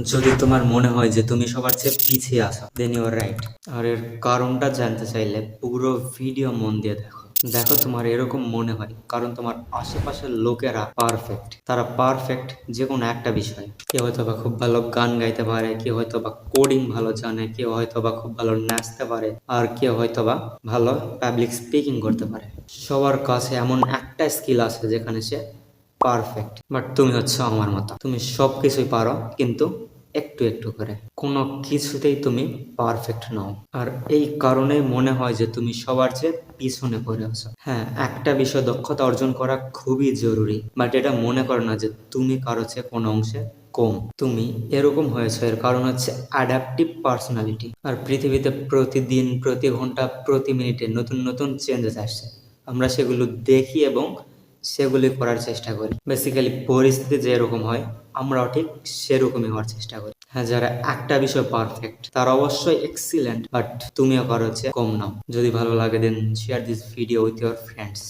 যদি তোমার মনে হয় যে তুমি সবার চেয়ে পিছিয়ে আছো, দেন ইউ আর রাইট। আর এর কারণটা জানতে চাইলে পুরো ভিডিও মন দিয়ে দেখো। দেখো, তোমার এরকম মনে হয় কারণ তোমার আশেপাশের লোকেরা পারফেক্ট। তারা পারফেক্ট যে কোনো একটা বিষয়। কেউ হয়তো বা খুব ভালো গান গাইতে পারে, কেউ হয়তো বা কোডিং ভালো জানে, কেউ হয়তো বা খুব ভালো নাচতে পারে, আর কেউ হয়তো বা ভালো পাবলিক স্পিকিং করতে পারে। সবার কাছে এমন একটা স্কিল আছে যেখানে সে পারফেক্ট। বাট তুমি হচ্ছে আমার মতো, তুমি সব কিছুই পারো কিন্তু একটু একটু করে, কোনো কিছুতেই তুমি পারফেক্ট নও। আর এই কারণেই মনে হয় যে তুমি সবার চেয়ে পিছনে পড়ে আছো। হ্যাঁ, একটা বিষয় দক্ষতা অর্জন করা খুবই জরুরি, বাট এটা মনে করো না যে তুমি কারো চেয়ে কোনো অংশে কম। তুমি এরকম হয়েছে এর কারণ হচ্ছে অ্যাডাপটিভ পার্সোনালিটি। আর পৃথিবীতে প্রতিদিন, প্রতি ঘন্টা, প্রতি মিনিটে নতুন নতুন চেঞ্জেস আসছে। আমরা সেগুলো দেখি এবং সেগুলি করার চেষ্টা করি। বেসিক্যালি পরিস্থিতি যেরকম হয় আমরাও ঠিক সেরকমই হওয়ার চেষ্টা করি। হ্যাঁ, যারা একটা বিষয় পারফেক্ট তারা অবশ্যই এক্সিলেন্ট, বাট তুমিও কারো হচ্ছে কম নাও। যদি ভালো লাগে then share this video with your friends.